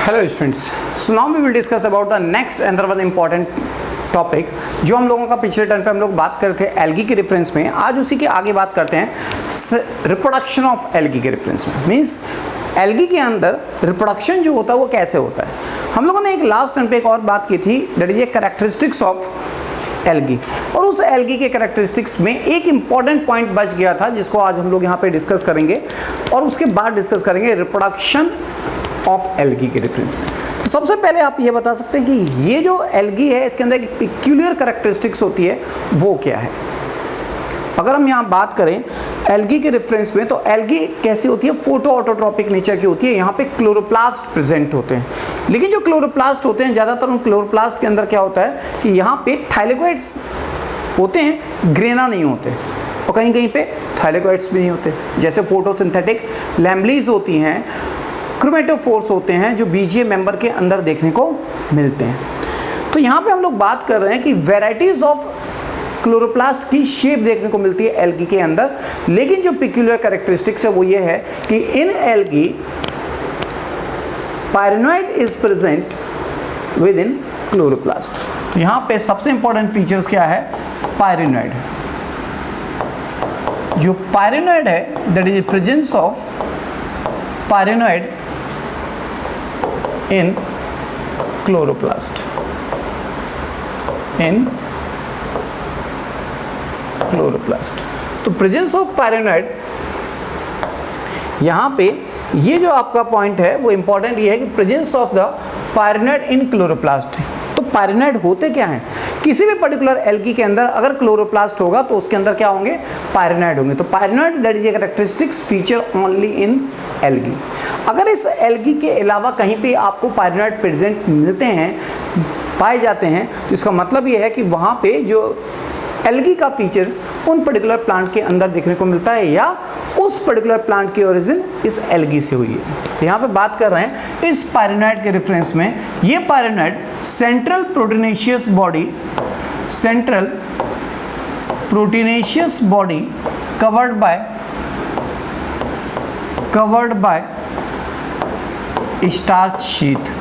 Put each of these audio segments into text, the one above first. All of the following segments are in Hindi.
Hello students, so now we will discuss about the next another one important topic जो हम लोगों का पिछले टर्न पे हम लोग बात कर रहे थे एल्गी के रेफरेंस में। आज उसी के आगे बात करते हैं रिप्रोडक्शन ऑफ एल्गी के रेफरेंस में। मीन्स एल्गी के अंदर रिप्रोडक्शन जो होता है वो कैसे होता है। हम लोगों ने एक लास्ट टर्न पे एक और बात की थी, that is a characteristics of algae, और उस एल्गी के कैरेक्टरिस्टिक्स में एक इंपॉर्टेंट पॉइंट बच गया था जिसको आज हम लोग यहाँ पे डिस्कस करेंगे, और उसके बाद डिस्कस करेंगे रिप्रोडक्शन ऑफ एल्गी के रेफरेंस में। तो सबसे पहले आप ये बता सकते हैं कि ये जो एल्गी है इसके अंदर एक पिक्यूलियर कैरेक्टरिस्टिक्स होती है, वो क्या है। अगर हम यहाँ बात करें एल्गी के रेफरेंस में, तो एल्गी कैसी होती है, फोटो ऑटोट्रॉपिक नेचर की होती है। यहाँ पे क्लोरोप्लास्ट प्रेजेंट होते हैं, लेकिन जो क्लोरोप्लास्ट होते हैं ज़्यादातर उन क्लोरोप्लास्ट के अंदर क्या होता है कि यहाँ पे थाइलेकोइड्स होते हैं, ग्रेना नहीं होते, और कहीं कहीं पे थाइलेकोइड्स भी नहीं होते। जैसे फोटोसिंथेटिक लैम्बलीज होती हैं, क्रोमेटोफोर्स होते हैं जो बीजीए मेंबर के अंदर देखने को मिलते हैं। तो यहाँ पे हम लोग बात कर रहे हैं कि वेराइटीज ऑफ क्लोरोप्लास्ट की शेप देखने को मिलती है एल्गी के अंदर, लेकिन जो पिक्यूलियर कैरेक्टरिस्टिक्स है वो ये है कि in algae pyrenoid is present within chloroplast. तो यहाँ पे सबसे इंपॉर्टेंट फीचर्स क्या है, पायरेनॉइड। जो पायरेनॉइड है that is presence of pyrenoid in chloroplast, तो प्रेजेंस ऑफ पायरेनॉइड, यहाँ पे ये जो आपका पॉइंट है वो इंपॉर्टेंट ये है कि presence of the pyrenoid in chloroplast. तो पायरेनॉइड होते क्या हैं, किसी भी पर्टिकुलर एल्गी के अंदर अगर क्लोरोप्लास्ट होगा तो उसके अंदर क्या होंगे, पायरेनॉइड होंगे। तो pyrenoid that is a characteristics feature only in algae. अगर इस एल्गी के अलावा कहीं पे आपको पायरेनॉइड प्रेजेंट मिलते हैं, पाए जाते हैं, तो इसका मतलब ये है कि वहाँ पे जो एल्गी का फीचर्स उन पर्टिकुलर प्लांट के अंदर देखने को मिलता है, या उस पर्टिकुलर प्लांट की ओरिजिन इस एल्गी से हुई है। तो यहाँ पे बात कर रहे हैं इस पायरेनॉइड के रेफरेंस में। ये pyrenoid central proteinaceous body covered by starch sheath,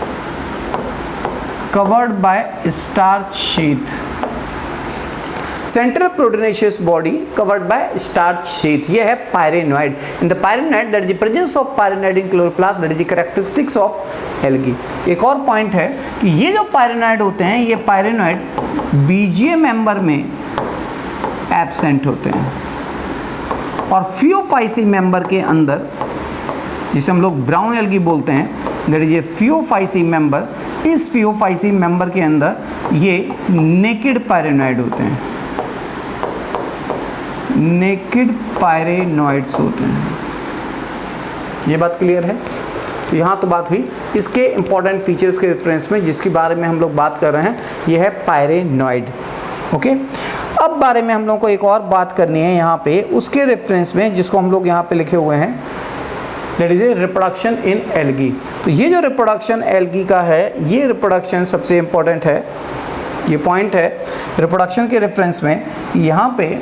central proteinaceous body covered by starch sheath, ये है pyrenoid. In the pyrenoid that is the presence of pyrenoid in chloroplast, that is the characteristics of algae. एक और पॉइंट है कि ये जो पायरेनॉइड होते हैं, ये पायरेनॉइड बीजीए मेंबर में एब्सेंट होते हैं, और फियोफाइसी मेंबर के अंदर, जिसे हम लोग ब्राउन एल्गी बोलते हैं, that is A Phaeophyceae member, इस फियोफाइसी मेंबर के अंदर ये नेकेड पायरेनॉइड होते हैं, नेकेड पायरेनॉइड्स होते हैं। ये बात क्लियर है। तो यहाँ तो बात हुई इसके इंपॉर्टेंट फीचर्स के रेफरेंस में, जिसके बारे में हम लोग बात कर रहे हैं, ये है पायरेनॉइड। ओके, अब बारे में हम लोग को एक और बात करनी है यहाँ पे उसके रेफरेंस में, जिसको हम लोग यहाँ पे लिखे हुए हैं, that is A reproduction in algae. तो ये जो रिप्रोडक्शन एल्गी का है, ये रिप्रोडक्शन सबसे इंपॉर्टेंट है। ये पॉइंट है रिप्रोडक्शन के रेफरेंस में, यहाँ पे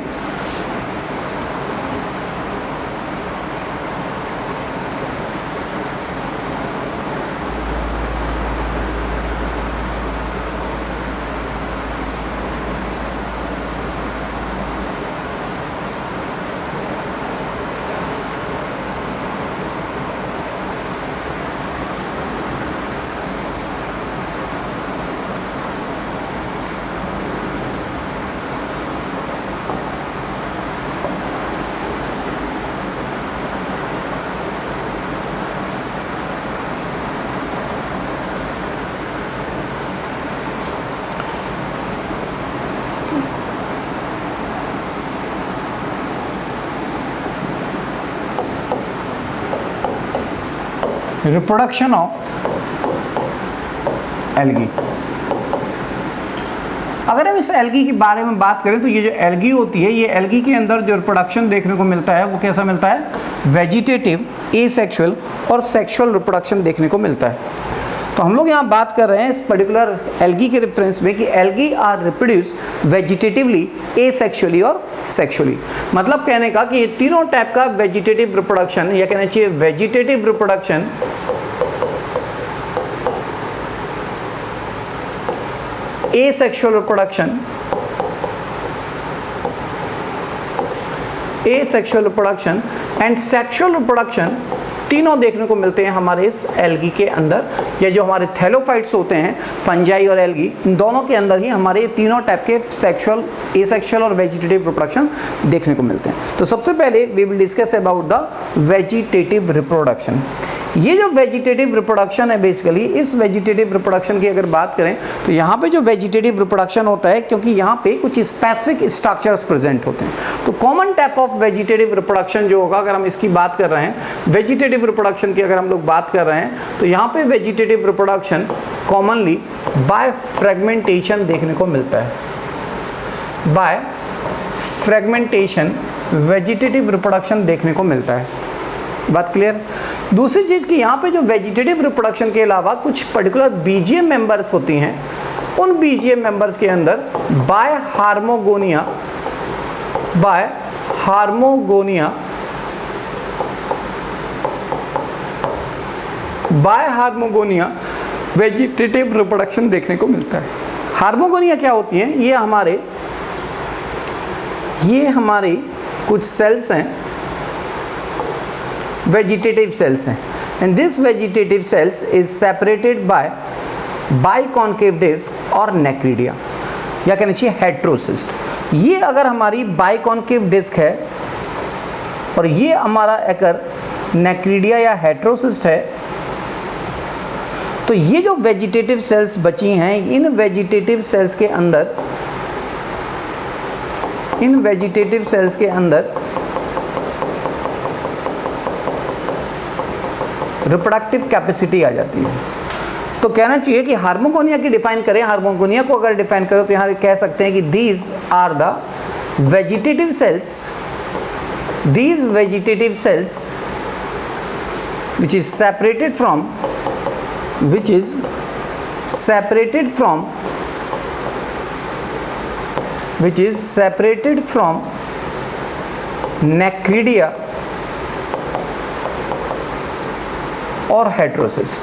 रिप्रोडक्शन ऑफ एल्गी। अगर हम इस एल्गी के बारे में बात करें तो ये जो एल्गी होती है, ये एल्गी के अंदर जो रिप्रोडक्शन देखने को मिलता है वो कैसा मिलता है, वेजिटेटिव, एसेक्सुअल और सेक्सुअल रिप्रोडक्शन देखने को मिलता है। तो हम लोग यहाँ बात कर रहे हैं इस पर्टिकुलर एल्गी के रेफरेंस में कि algae are reproduce vegetatively, asexually और सेक्सुअली। मतलब कहने का कि ये तीनों टाइप का वेजिटेटिव रिप्रोडक्शन, या कहना चाहिए vegetative reproduction asexual reproduction, asexual reproduction and sexual reproduction, तीनों देखने को मिलते हैं हमारे इस एल्गी के अंदर, या जो हमारे थैलोफाइट्स होते हैं, फंजाई और एल्गी, इन दोनों के अंदर ही हमारे तीनों टाइप के सेक्सुअल, एसेक्सुअल और वेजिटेटिव रिप्रोडक्शन देखने को मिलते हैं। तो सबसे पहले we will discuss about the vegetative reproduction. ये जो वेजिटेटिव रिप्रोडक्शन है, बेसिकली इस वेजिटेटिव रिप्रोडक्शन की अगर बात करें तो यहाँ पे जो वेजिटेटिव रिप्रोडक्शन होता है, क्योंकि यहाँ पे कुछ स्पेसिफिक स्ट्रक्चर्स प्रेजेंट होते हैं, तो common type of vegetative reproduction जो होगा, अगर हम इसकी बात कर रहे हैं, वेजिटेटिव रिप्रोडक्शन की अगर हम लोग बात कर रहे हैं, तो यहाँ पे vegetative reproduction commonly by fragmentation देखने को मिलता है। बाय फ्रेगमेंटेशन वेजिटेटिव रिप्रोडक्शन देखने को मिलता है। बात क्लियर। दूसरी चीज़ कि यहाँ पे जो वेजिटेटिव रिप्रोडक्शन के अलावा कुछ पर्टिकुलर बीजीएम मेंबर्स होती हैं, उन बीजीएम मेंबर्स के अंदर बाय हार्मोगोनिया वेजिटेटिव रिप्रोडक्शन देखने को मिलता है। हार्मोगोनिया क्या होती है? ये हमारे कुछ सेल्स हैं, वेजिटेटिव सेल्स हैं, and this vegetative cells is separated by biconcave disc और नेक्रीडिया, या कहना चाहिए हेट्रोसिस्ट। ये अगर हमारी बाइकॉन्केव डिस्क है और ये हमारा अगर नेक्रीडिया या हेट्रोसिस्ट है, तो ये जो वेजिटेटिव सेल्स बची हैं, इन वेजिटेटिव सेल्स के अंदर रिप्रोडक्टिव कैपेसिटी आ जाती है। तो कहना चाहिए कि हार्मोगोनिया की डिफाइन करें, हार्मोगोनिया को अगर डिफाइन करें तो यहाँ कह सकते हैं कि these are the vegetative cells which is separated from necridia और हेट्रोसिस्ट।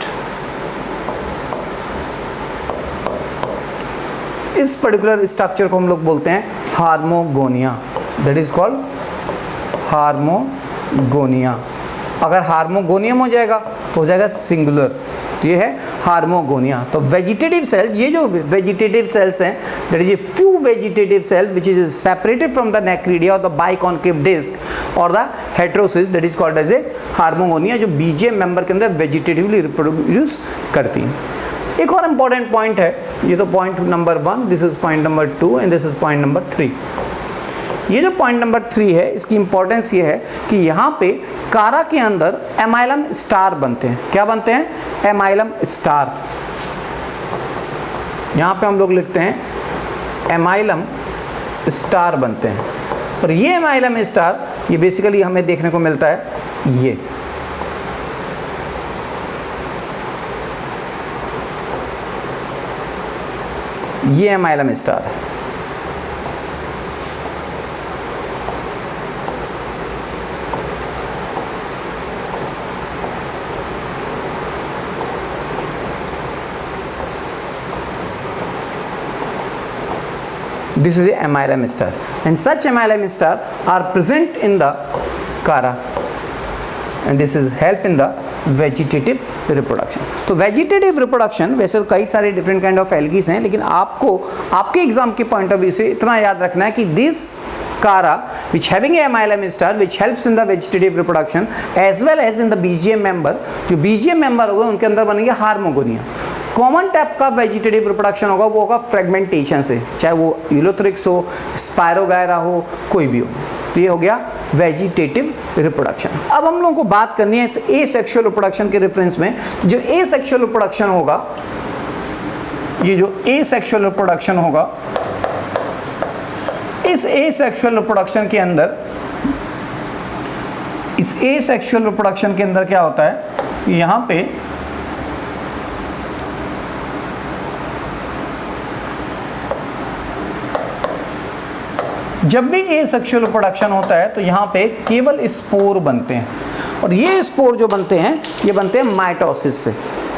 इस पर्टिकुलर स्ट्रक्चर को हम लोग बोलते हैं हार्मोगोनिया, दैट इज कॉल्ड हार्मोगोनिया। अगर हार्मोगोनियम हो जाएगा तो हो जाएगा सिंगुलर, तो ये है हार्मोगोनिया। तो वेजिटेटिव सेल्स, ये जो वेजिटेटिव सेल्स हैं, that is a few vegetative cells which is separated from the necridia और द बाइकॉन्केव डिस्क और the heterocyst, that is called as a hormogonia, जो बीजीएम मेंबर के अंदर वेजिटेटिवली रिप्रोड्यूस करती हैं। एक और इंपॉर्टेंट पॉइंट है, ये तो point number 1, this is point number 2 and this is point number 3। ये जो पॉइंट नंबर 3 है, इसकी इंपॉर्टेंस ये है कि यहाँ पे कारा के अंदर एमाइलम स्टार बनते हैं। क्या बनते हैं? Amylum star. यहाँ पे हम लोग लिखते हैं एमाइलम स्टार बनते हैं, और ये एमाइलम स्टार ये बेसिकली हमें देखने को मिलता है ये एमाइलम स्टार है। This is a amylum star, and such amylum star are present in the cara, and this is help in the vegetative reproduction. तो vegetative reproduction वैसे तो कई सारे different kind of algae हैं, लेकिन आपको आपके एग्जाम के पॉइंट ऑफ व्यू से इतना याद रखना है कि this cara which having a amylum star which helps in the vegetative reproduction as well as in the BGM member, जो BGM member होगा उनके अंदर बनेंगे हार्मोगोनिया। कॉमन टाइप का वेजिटेटिव रिप्रोडक्शन होगा, वो होगा फ्रेगमेंटेशन से, चाहे वो यूलोथ्रिक्स हो, स्पायरोगायरा हो, कोई भी हो। तो ये हो गया वेजिटेटिव रिप्रोडक्शन। अब हम लोगों को बात करनी है इस एसेक्सुअल रिप्रोडक्शन के रेफरेंस में। जो एसेक्सुअल रिप्रोडक्शन होगा, ये जो एसेक्सुअल रिप्रोडक्शन होगा, इस एसेक्सुअल रिप्रोडक्शन के अंदर, इस एसेक्सुअल रिप्रोडक्शन के अंदर क्या होता है, यहाँ पे जब भी एसेक्सुअल रिप्रोडक्शन होता है तो यहाँ पे केवल स्पोर बनते हैं, और ये स्पोर जो बनते हैं ये बनते हैं माइटोसिस से।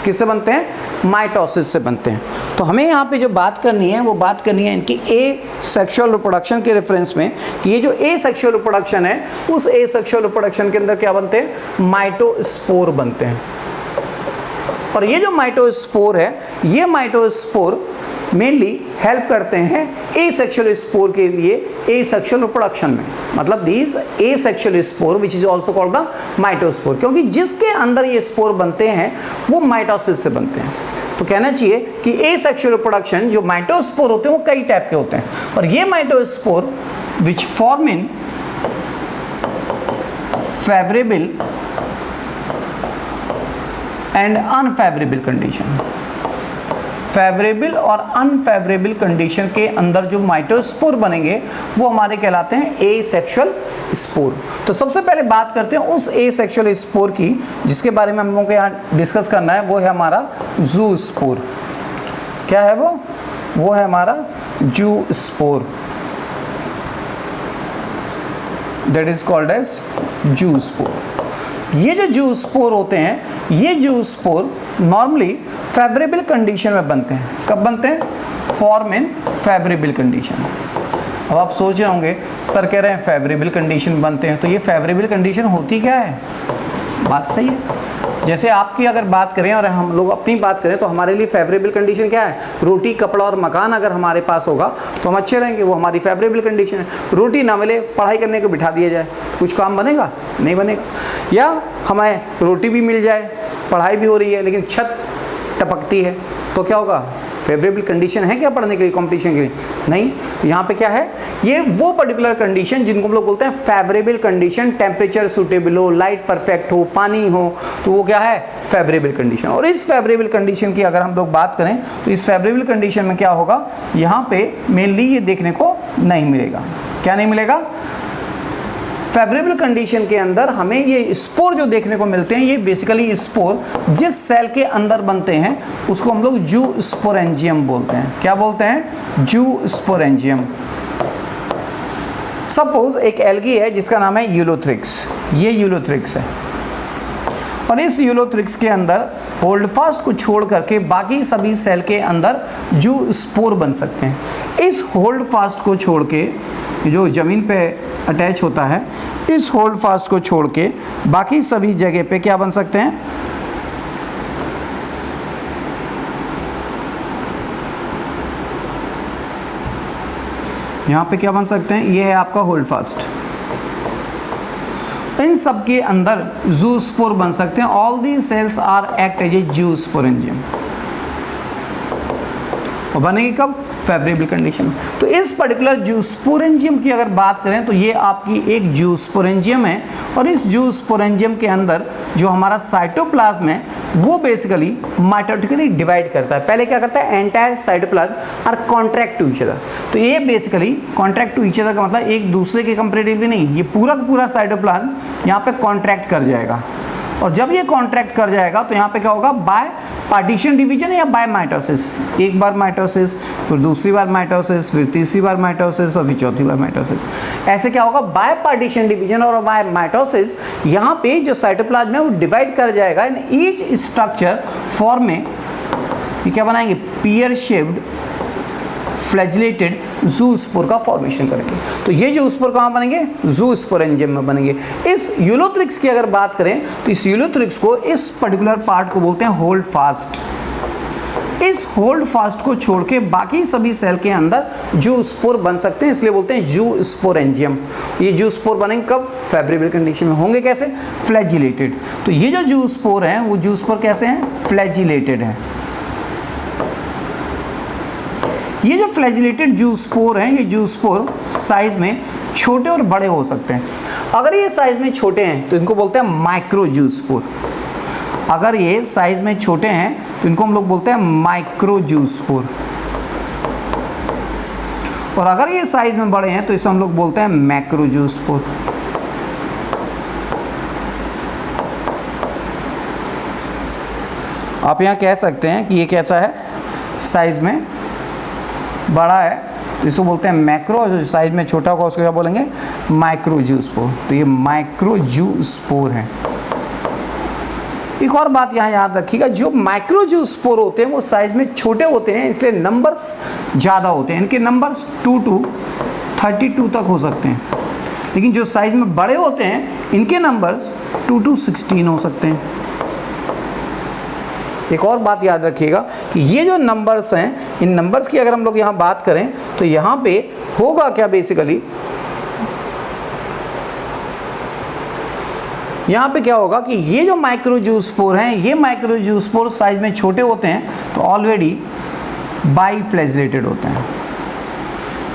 किससे बनते हैं? माइटोसिस से बनते हैं। तो हमें यहाँ पे जो बात करनी है वो बात करनी है इनकी ए सेक्सुअल रिप्रोडक्शन के रेफरेंस में, कि ये जो ए सेक्सुअल रिप्रोडक्शन है उस ए सेक्सुअल रिप्रोडक्शन के अंदर क्या बनते हैं? माइटोस्पोर बनते हैं। और ये जो माइटोस्पोर है, ये माइटोस्पोर मेनली हेल्प करते हैं ए सेक्सुअल स्पोर के लिए ए सेक्सुअल रिप्रोडक्शन में, मतलब these asexual spore which is also called the mitospore, क्योंकि जिसके अंदर ये स्पोर बनते हैं वो माइटोसिस से बनते हैं। तो कहना चाहिए कि ए सेक्सुअल रिप्रोडक्शन जो माइटोस्पोर होते हैं वो कई टाइप के होते हैं, और ये mitospore which form in favourable and unfavourable condition, favourable और अनफेवरेबल कंडीशन के अंदर जो माइटोस्पोर बनेंगे वो हमारे कहलाते हैं ए सेक्सुअल स्पोर। तो सबसे पहले बात करते हैं उस ए सेक्सुअल स्पोर की जिसके बारे में हम लोगों को यहाँ डिस्कस करना है, वो है हमारा जू स्पोर। क्या है वो है हमारा zoospore, that is called as zoospore. ये जो जू स्पोर होते हैं, ये जू स्पोर नॉर्मली फेवरेबल कंडीशन में बनते हैं। कब बनते हैं? Form in favourable condition. अब आप सोच रहे होंगे सर कह रहे हैं फेवरेबल कंडीशन में बनते हैं, तो ये फेवरेबल कंडीशन होती क्या है? बात सही है। जैसे आपकी अगर बात करें और हम लोग अपनी बात करें तो हमारे लिए फेवरेबल कंडीशन क्या है? रोटी, कपड़ा और मकान अगर हमारे पास होगा तो हम अच्छे रहेंगे, वो हमारी फेवरेबल कंडीशन है। रोटी ना मिले, पढ़ाई करने को बिठा दिया जाए, कुछ काम बनेगा? नहीं बनेगा। या हमें रोटी भी मिल जाए, पढ़ाई भी हो रही है, लेकिन छत टपकती है, तो क्या होगा? फेवरेबल कंडीशन है क्या पढ़ने के लिए, कंपटीशन के लिए? नहीं। यहाँ पे क्या है? ये वो पर्टिकुलर कंडीशन जिनको हम लोग बोलते हैं फेवरेबल कंडीशन, टेम्परेचर सूटेबल हो, लाइट परफेक्ट हो, पानी हो, तो वो क्या है? Favourable condition. और इस फेवरेबल कंडीशन की अगर हम लोग बात करें तो इस फेवरेबल कंडीशन में क्या होगा? यहाँ पे मेनली ये देखने को नहीं मिलेगा। क्या नहीं मिलेगा? फेवरेबल कंडीशन के अंदर हमें ये स्पोर जो देखने को मिलते हैं, ये बेसिकली स्पोर जिस सेल के अंदर बनते हैं उसको हम लोग जू स्पोरेंजियम बोलते हैं। क्या बोलते हैं? जू स्पोरेंजियम। सपोज एक एल्गी है जिसका नाम है यूलोथ्रिक्स, ये यूलोथ्रिक्स है, और इस यूलोथ्रिक्स के अंदर होल्ड फास्ट को छोड़ करके बाकी सभी सेल के अंदर जू स्पोर बन सकते हैं। इस होल्ड फास्ट को छोड़ के जो ज़मीन पे अटैच होता है, इस होल्ड फास्ट को छोड़ के बाकी सभी जगह पे क्या बन सकते हैं? यहाँ पे क्या बन सकते हैं? ये है आपका होल्ड फास्ट। इन सब के अंदर जू स्पोर बन सकते हैं। All the cells are act as a zoosporangium. और बनेगी कब? Favourable condition. तो इस पर्टिकुलर जूस्पोरेंजियम की अगर बात करें तो ये आपकी एक जूस्पोरेंजियम है, और इस जूस्पोरेंजियम के अंदर जो हमारा साइटोप्लाज्म है वो बेसिकली माइटोटिकली डिवाइड करता है। पहले क्या करता है? Entire cytoplasm are contract to each other. तो ये basically contract to each other का मतलब एक दूसरे के कंपेरेटिवली नहीं, ये पूरा का पूरा साइटोप्लाज्म यहाँ पे कॉन्ट्रैक्ट कर जाएगा। और जब ये कॉन्ट्रैक्ट कर जाएगा तो यहाँ पे क्या होगा? बाय पार्टीशन डिवीजन या बाय माइटोसिस। एक बार माइटोसिस, फिर दूसरी बार माइटोसिस, फिर तीसरी बार माइटोसिस, और फिर चौथी बार माइटोसिस। ऐसे क्या होगा? बाय पार्टीशन डिवीजन और बाय माइटोसिस यहाँ पे जो साइटोप्लाज्म है वो डिवाइड कर जाएगा इन ईच स्ट्रक्चर फॉर्म में। ये क्या बनाएंगे? पियर शेप्ड फ्लैजिलेटेड जूस्पोर का फॉर्मेशन करेंगे। तो ये जूस्पोर कहाँ बनेंगे? जूस्पोरेंजियम में बनेंगे। इस यूलोथ्रिक्स की अगर बात करें तो इस यूलोथ्रिक्स को, इस पर्टिकुलर पार्ट को बोलते हैं होल्ड फास्ट। इस होल्ड फास्ट को छोड़ के बाकी सभी सेल के अंदर जूस्पोर बन सकते हैं, इसलिए बोलते हैं जूस्पोरेंजियम। ये जूस्पोर बनेंगे कब? फेवरेबल कंडीशन में। होंगे कैसे? फ्लैजिलेटेड। तो ये जो जूस्पोर हैं वो जूस्पोर कैसे हैं? फ्लैजिलेटेड हैं। ये जो फ्लैजिलेटेड जूस्पोर हैं, ये जूस्पोर साइज में छोटे और बड़े हो सकते हैं। अगर ये साइज में छोटे हैं तो इनको बोलते हैं माइक्रो जूस्पोर। अगर ये साइज में छोटे हैं तो इनको हम लोग बोलते हैं माइक्रो जूस्पोर। और अगर ये साइज में बड़े हैं तो इसे हम लोग बोलते हैं मैक्रो जूस्पोर। आप यहाँ कह सकते हैं कि ये कैसा है? साइज में बड़ा है, जिसको बोलते हैं मैक्रो, जो साइज में छोटा होगा उसको क्या बोलेंगे? Micro zoospore. तो ये माइक्रो जूस्पोर है। एक और बात यहाँ याद रखिएगा, जो माइक्रोजूस्पोर होते हैं वो साइज में छोटे होते हैं, इसलिए नंबर्स ज़्यादा होते हैं। इनके नंबर्स 2 to 32 तक हो सकते हैं, लेकिन जो साइज में बड़े होते हैं इनके नंबर्स 2 to 16 हो सकते हैं। एक और बात याद रखिएगा कि ये जो नंबर्स हैं, इन नंबर्स की अगर हम लोग यहाँ बात करें तो यहाँ पे होगा क्या, बेसिकली यहाँ पे क्या होगा कि ये जो माइक्रोजूस्पोर हैं, ये माइक्रोजूस्पोर साइज में छोटे होते हैं तो ऑलरेडी बाईफ्लैजिलेटेड होते हैं।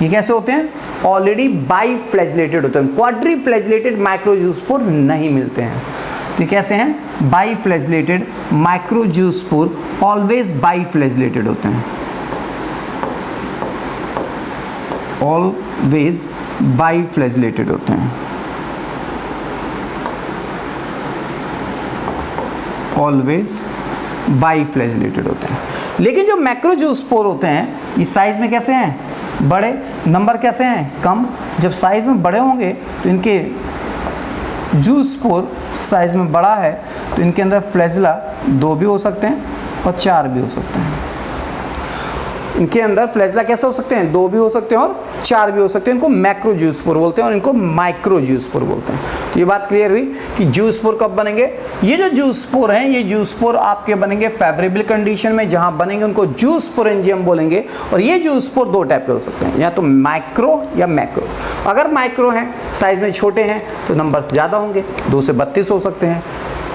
ये कैसे होते हैं? ऑलरेडी बाईफ्लैजिलेटेड होते हैं। क्वाड्रीफ्लैजिलेटेड माइक्रोजूस्पोर नहीं मिलते हैं। तो ये कैसे हैं? बाईफ्लैजिलेटेड माइक्रोजूस्पोर ऑलवेज बाईफ्लैजिलेटेड होते हैं, ऑलवेज बाईफ्लैजिलेटेड होते हैं, ऑलवेज बाईफ्लैजिलेटेड होते हैं। लेकिन जो मैक्रोजूस्पोर होते हैं ये साइज में कैसे हैं? बड़े। नंबर कैसे हैं? कम। जब साइज में बड़े होंगे तो इनके जूस्पोर साइज में बड़ा है तो इनके अंदर फ्लैजिला 2 भी हो सकते हैं और 4 भी हो सकते हैं। इनके अंदर फ्लैजिला कैसे हो सकते हैं? 2 भी हो सकते हैं और 4 भी हो सकते हैं। इनको मैक्रोजूस्पोर बोलते हैं और इनको माइक्रोजूस्पोर बोलते हैं। तो ये बात क्लियर हुई कि जूस्पोर कब बनेंगे? ये जो जूस्पोर हैं, ये जूस्पोर आपके बनेंगे फेवरेबल कंडीशन में, जहां बनेंगे उनको जूस्पोरेंजियम बोलेंगे। और ये जूस्पोर 2 टाइप के हो सकते हैं, या तो माइक्रो या मैक्रो। अगर माइक्रो हैं, साइज में छोटे हैं, तो नंबर्स ज़्यादा होंगे, 2 से 32 हो सकते हैं।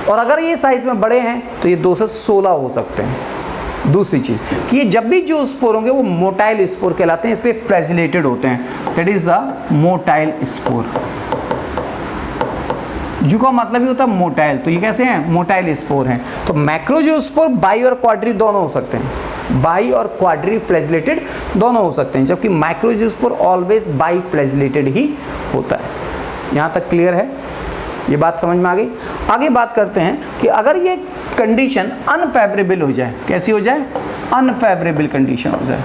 और अगर ये साइज में बड़े हैं तो ये 2 से 16 हो सकते हैं। दूसरी चीज़ कि ये जब भी जो स्पोर होंगे वो मोटाइल स्पोर कहलाते हैं, इसलिए फ्लैजिलेटेड होते हैं। That is the motile spore. जू का मतलब ही होता है मोटाइल, तो ये कैसे हैं? मोटाइल स्पोर हैं। तो मैक्रोजूस्पोर बाई और क्वाड्री दोनों हो सकते हैं, बाई और क्वाड्री फ्लैजिलेटेड दोनों हो सकते हैं, जबकि माइक्रोजूस्पोर ऑलवेज बाई फ्लैजिलेटेड ही होता है। यहाँ तक क्लियर है? ये बात समझ में आ गई। आगे बात करते हैं कि अगर ये कंडीशन अनफेवरेबल हो जाए, कैसी हो जाए? अनफेवरेबल कंडीशन हो जाए।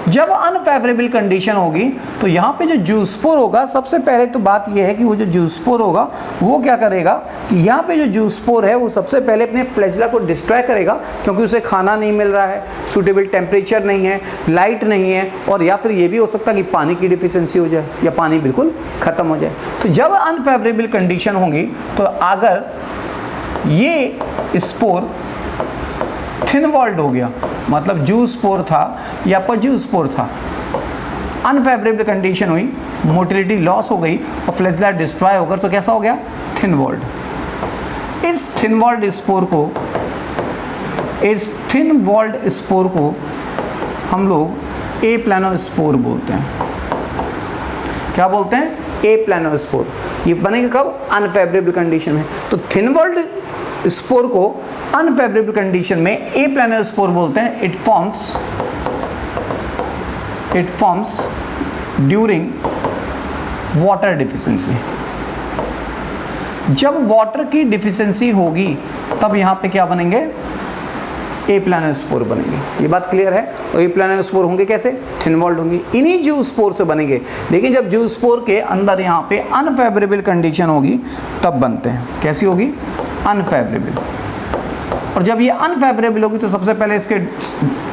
जब अनफेवरेबल कंडीशन होगी तो यहाँ पे जो जूस्पोर होगा, सबसे पहले तो बात ये है कि वो जो जूस्पोर होगा वो क्या करेगा कि यहाँ पे जो जूस्पोर है वो सबसे पहले अपने फ्लैजिला को डिस्ट्रॉय करेगा, क्योंकि उसे खाना नहीं मिल रहा है, सूटेबल टेम्परेचर नहीं है, लाइट नहीं है, और या फिर ये भी हो सकता है कि पानी की डिफिशियंसी हो जाए या पानी बिल्कुल ख़त्म हो जाए। तो जब अनफेवरेबल कंडीशन होगी तो अगर ये स्पोर थिन वॉल्ड हो गया, मतलब जूस्पोर था या पजूस्पोर था, अनफेवरेबल कंडीशन हुई, मोटिलिटी लॉस हो गई और फ्लैजिला डिस्ट्रॉय होकर, तो कैसा हो गया? Thin walled. इस थिन वॉल्ड स्पोर को हम लोग ए प्लानोस्पोर बोलते हैं। क्या बोलते हैं? ए प्लानोस्पोर। ये बनेगा कब? अनफेवरेबल कंडीशन में। तो थिन वॉल्ड स्पोर को अनफेवरेबल कंडीशन में ए प्लानोस्पोर बोलते हैं। It forms during water deficiency. जब वाटर की डिफिशियंसी होगी तब यहाँ पे क्या बनेंगे? ए प्लानोस्पोर बनेंगे। ये बात क्लियर है? और ए प्लानोस्पोर होंगे कैसे? थिन वॉल्ड होंगे, इन्हीं जूस्पोर से बनेंगे। लेकिन जब जूस्पोर के अंदर यहाँ पे अनफेवरेबल कंडीशन होगी तब बनते हैं। कैसी होगी? अनफेवरेबल। और जब ये अनफेवरेबल होगी तो सबसे पहले इसके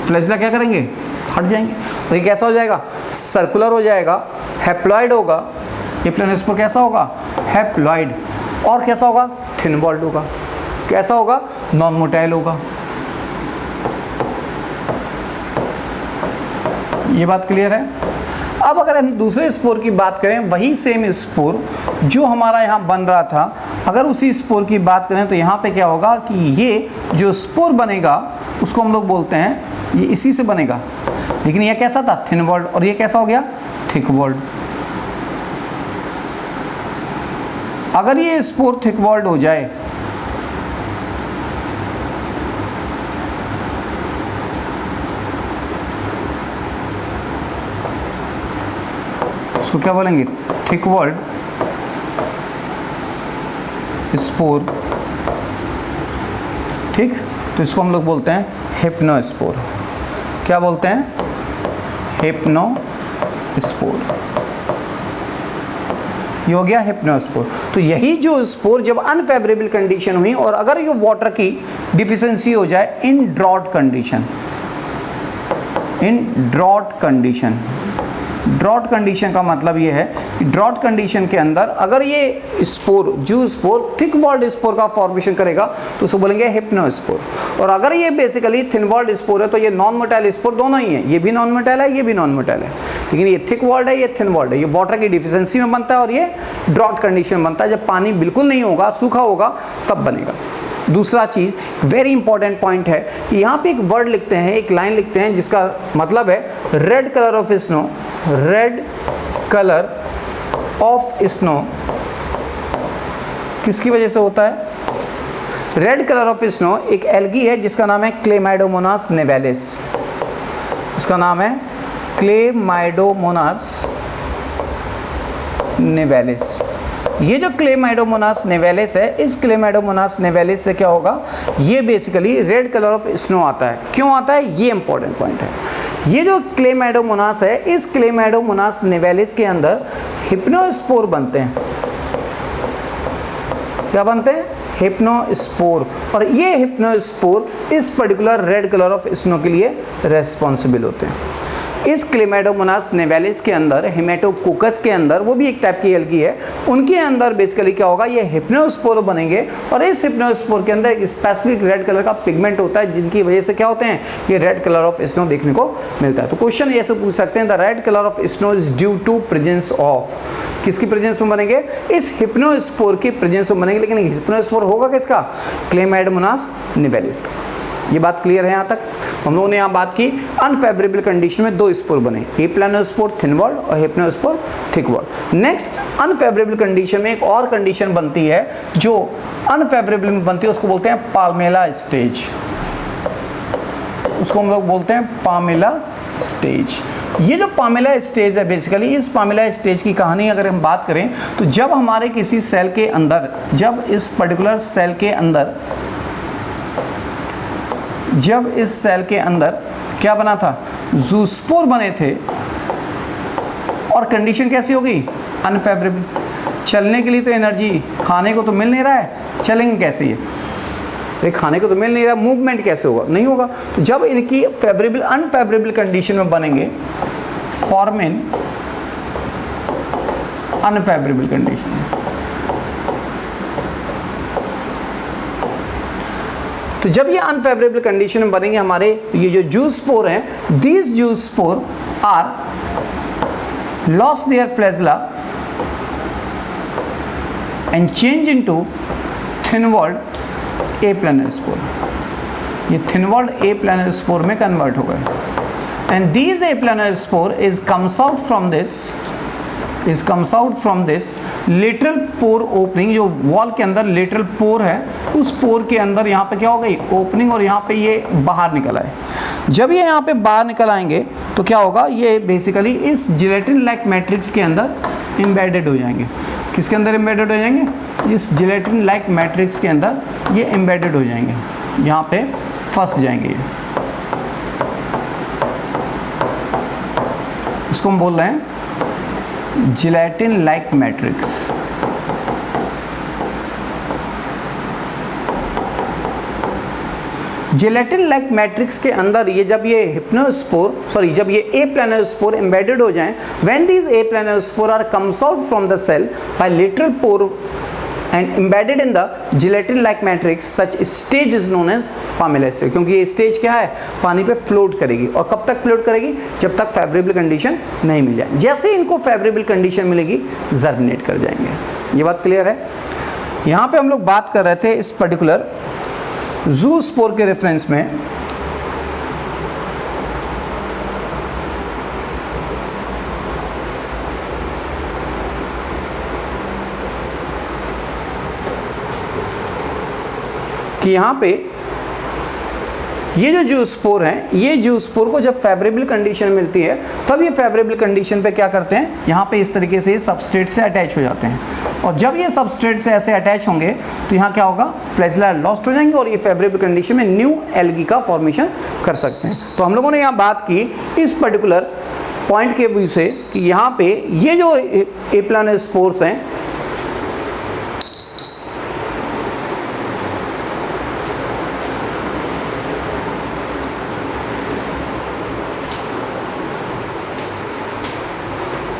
फ्लैजिला क्या करेंगे? हट जाएंगे, और ये कैसा हो जाएगा? सर्कुलर हो जाएगा, हैप्लॉइड होगा। ये प्लानोस्पोर कैसा होगा? हैप्लॉइड। और कैसा होगा? थिन वॉल्ड होगा। कैसा होगा? नॉन मोटाइल होगा। ये बात क्लियर है? अब अगर हम दूसरे स्पोर की बात करें, वही सेम स्पोर जो हमारा यहाँ बन रहा था, अगर उसी स्पोर की बात करें तो यहाँ पे क्या होगा कि ये जो स्पोर बनेगा उसको हम लोग बोलते हैं, ये इसी से बनेगा। लेकिन ये कैसा था? Thin walled. और ये कैसा हो गया? Thick walled. अगर ये स्पोर थिक वॉल्ड हो जाए उसको क्या बोलेंगे? Thick walled spore. ठीक, तो इसको हम लोग बोलते हैं हिप्नोस्पोर। क्या बोलते हैं? हिप्नोस्पोर। ये हो गया हिप्नोस्पोर। तो यही जो स्पोर जब अनफेवरेबल कंडीशन हुई और अगर ये वाटर की डिफिशिएंसी हो जाए इन ड्रॉट कंडीशन, इन ड्रॉट कंडीशन, ड्रॉट कंडीशन का मतलब ये है कि ड्रॉट कंडीशन के अंदर अगर ये स्पोर, जू स्पोर थिक वॉल्ड स्पोर का फॉर्मेशन करेगा तो उसको बोलेंगे हिप्नोस्पोर। और अगर ये बेसिकली थिन वॉल्ड स्पोर है तो ये नॉन मोटाइल स्पोर दोनों ही है, ये भी नॉन मोटाइल है, ये भी नॉन मोटाइल है, लेकिन ये थिक वॉल्ड है, ये थिन वॉल्ड है। ये वाटर की डिफिशिएंसी में बनता है और ये ड्रॉट कंडीशन में बनता है, जब पानी बिल्कुल नहीं होगा, सूखा होगा, तब बनेगा। दूसरा चीज़ वेरी इंपॉर्टेंट पॉइंट है कि यहाँ पे एक वर्ड लिखते हैं, एक लाइन लिखते हैं जिसका मतलब है red colour of snow, red colour of snow किसकी वजह से होता है? रेड कलर ऑफ स्नो एक एल्गी है जिसका नाम है क्लेमाइडोमोनास निवेलिस, इसका नाम है क्लेमाइडोमोनास निवेलिस। ये जो क्लेमाइडोमोनास निवेलिस है, इस क्लेमाइडोमोनास निवेलिस से क्या होगा, ये basically red colour of snow आता है। क्यों आता है, ये इंपॉर्टेंट पॉइंट है। ये जो क्लेमाइडोमोनास है, इस क्लेमाइडोमोनास निवेलिस के अंदर हिप्नोस्पोर बनते हैं। क्या बनते हैं? हिप्नोस्पोर। और ये हिप्नोस्पोर इस particular red colour of snow के लिए रेस्पॉन्सिबल होते हैं। इस क्लेमाइडोमोनास निवेलिस के अंदर, हेमेटोकोकस के अंदर, वो भी एक टाइप की एल्गी है, उनके अंदर बेसिकली क्या होगा, ये हिप्नोस्पोर बनेंगे और इस हिप्नोस्पोर के अंदर एक स्पेसिफिक रेड कलर का पिगमेंट होता है जिनकी वजह से क्या होते हैं, ये रेड कलर ऑफ स्नो देखने को मिलता है। तो क्वेश्चन ऐसे पूछ सकते हैं, the red colour of snow is due to presence of, किसकी प्रेजेंस में बनेंगे, इस हिप्नोस्पोर की प्रेजेंस में बनेंगे। लेकिन हिप्नोस्पोर होगा किसका, क्लेमाइडोमोनास निवेलिस का। ये बात क्लियर है यहाँ तक? हम लोगों ने यहाँ बात की अनफेवरेबल कंडीशन में दो स्पोर बने, एप्लानोस्पोर थिन वॉल्ड और hypnospore thick walled. Next unfavourable condition में एक और कंडीशन बनती है जो अनफेवरेबल में बनती है, उसको बोलते हैं पामेला स्टेज, उसको हम लोग बोलते हैं पामेला स्टेज। ये जो पामेला स्टेज है बेसिकली, इस पामेला स्टेज की कहानी अगर हम बात करें तो जब हमारे किसी सेल के अंदर, जब इस पर्टिकुलर सेल के अंदर, जब इस सेल के अंदर क्या बना था, जूस्पोर बने थे और कंडीशन कैसी होगी, अनफेवरेबल। चलने के लिए तो एनर्जी, खाने को तो मिल नहीं रहा है, चलेंगे कैसे ये खाने को तो मिल नहीं रहा, मूवमेंट कैसे होगा, नहीं होगा। तो जब इनकी फेवरेबल अनफेवरेबल कंडीशन में बनेंगे, फॉर्म इन अनफेवरेबल कंडीशन, तो जब ये अनफेवरेबल कंडीशन में बनेंगे हमारे, ये जो जूस्पोर हैं, these zoospore are lost their flagella and change into thin walled aplanospore. ये थिन वॉल्ड एप्लानोस्पोर में कन्वर्ट हो गए। And these aplanospore is comes out from this lateral pore opening, जो वॉल के अंदर लेटरल पोर है, उस पोर के अंदर यहाँ पे क्या हो गई, ओपनिंग, और यहाँ पे ये बाहर निकल आए। जब ये यहाँ पे बाहर निकल आएंगे तो क्या होगा, ये बेसिकली इस जिलेटिन लाइक मैट्रिक्स के अंदर एम्बेडेड हो जाएंगे। किसके अंदर एम्बेडेड हो जाएंगे, इस जिलेटिन लाइक मैट्रिक्स के अंदर ये एम्बेडेड हो जाएंगे, यहाँ पे फंस जाएंगे ये। इसको हम बोल रहे हैं gelatin like matrix. Gelatin like matrix के अंदर ये जब ये जब ये एप्लानोस्पोर एम्बेडेड हो जाएं, when these aplanospore are comes out from the cell by lateral pore and embedded in the gelatin like matrix, such stage is known as palmella stage. क्योंकि ये स्टेज क्या है, पानी पे फ्लोट करेगी। और कब तक फ्लोट करेगी, जब तक फेवरेबल कंडीशन नहीं मिल जाए। जैसे इनको फेवरेबल कंडीशन मिलेगी, जर्मिनेट कर जाएंगे। ये बात क्लियर है? यहाँ पे हम लोग बात कर रहे थे इस पर्टिकुलर जूस्पोर के रेफरेंस में, कि यहाँ पे ये जो जूस्पोर हैं, ये जूस्पोर को जब फेवरेबल कंडीशन मिलती है तब ये फेवरेबल कंडीशन पे क्या करते हैं, यहाँ पे इस तरीके से सबस्ट्रेट से अटैच हो जाते हैं। और जब ये सबस्ट्रेट से ऐसे अटैच होंगे तो यहाँ क्या होगा, फ्लैजेला लॉस्ट हो जाएंगे और ये फेवरेबल कंडीशन में न्यू एल्गी का फॉर्मेशन कर सकते हैं। तो हम लोगों ने यहाँ बात की इस पर्टिकुलर पॉइंट के व्यू से कि यहाँ पे ये जो एप्लानोस्पोर्स हैं,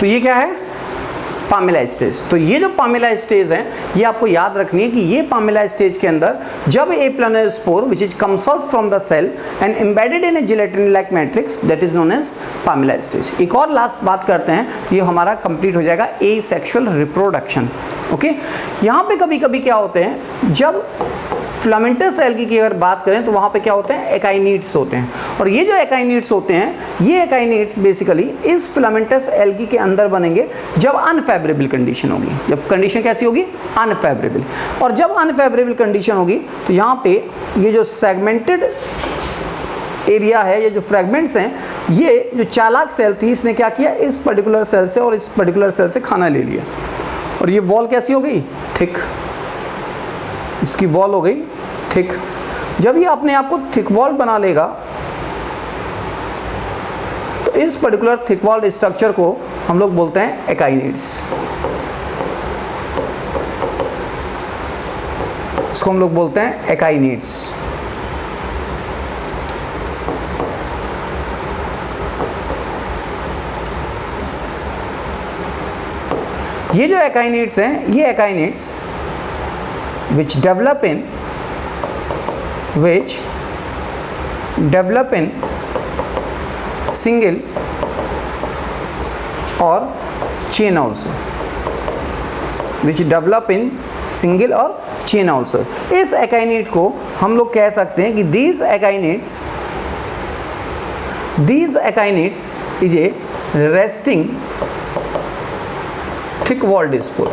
तो ये क्या है, पामेला स्टेज। तो ये जो पामेला स्टेज है ये आपको याद रखनी है कि ये पामेला स्टेज के अंदर जब aplanospore which is comes out from the cell and embedded in a gelatin like matrix that is known as palmella stage. एक और लास्ट बात करते हैं, ये हमारा कंप्लीट हो जाएगा ए सेक्सुअल रिप्रोडक्शन। ओके, यहाँ पे कभी कभी क्या होते हैं, जब फिलामेंटस एल्गी की अगर बात करें तो वहाँ पे क्या होते हैं, एकाइनिड्स होते हैं। और ये जो एकाइनिड्स होते हैं, ये एकाइनिड्स बेसिकली इस फिलामेंटस एल्गी के अंदर बनेंगे जब अनफेवरेबल कंडीशन होगी। जब कंडीशन कैसी होगी, अनफेवरेबल। और जब अनफेवरेबल कंडीशन होगी तो यहाँ पे ये जो सेगमेंटेड एरिया है, ये जो फ्रेगमेंट्स हैं, ये जो चालाक सेल थी इसने क्या किया, इस पर्टिकुलर सेल से और इस पर्टिकुलर सेल से खाना ले लिया। और ये वॉल कैसी हो गई, थिक, इसकी वॉल हो गई थिक। जब ये अपने आप को थिक वॉल बना लेगा तो इस पर्टिकुलर थिक वॉल स्ट्रक्चर को हम लोग बोलते हैं एकाइनिड्स। इसको हम लोग बोलते हैं एकाइनिड्स। ये जो एकाइनिड्स हैं, ये एकाइनिड्स which develop in single or chain also, which develop in single or chain also। इस एकाइनिड को हम लोग कह सकते हैं कि these echinetes is a resting thick walled spore।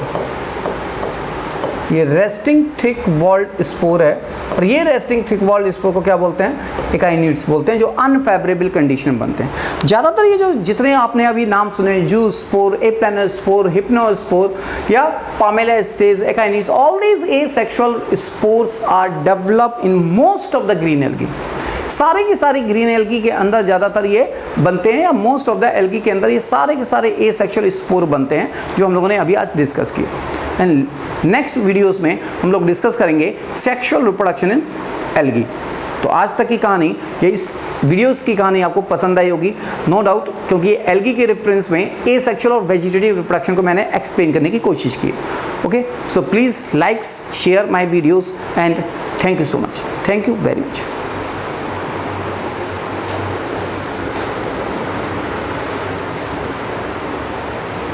ये रेस्टिंग थिक वॉल्ड स्पोर है, और ये रेस्टिंग थिक वॉल्ड स्पोर को क्या बोलते हैं, एकाइनिड्स बोलते हैं, जो अनफेवरेबल कंडीशन में बनते हैं। ज़्यादातर ये जो जितने आपने अभी नाम सुने, जू स्पोर, ए प्लानोस्पोर, हिप्नोस्पोर या palmella stage, akinetes, all these asexual spores are develop in most of the green algae. सारे की सारी ग्रीन एल्गी के अंदर ज़्यादातर ये बनते हैं, या मोस्ट ऑफ द एल्गी के अंदर ये सारे के सारे ए सेक्सुअल स्पोर बनते हैं, जो हम लोगों ने अभी आज डिस्कस किए। एंड नेक्स्ट वीडियोस में हम लोग डिस्कस करेंगे सेक्सुअल रिप्रोडक्शन इन एल्गी। तो आज तक की कहानी, या इस वीडियोस की कहानी आपको पसंद आई होगी, नो डाउट, क्योंकि एल्गी के रेफरेंस में ए सेक्सुअल और वेजिटेटिव रिप्रोडक्शन को मैंने एक्सप्लेन करने की कोशिश की। Okay, so please likes, share my videos and thank you so much. Thank you very much.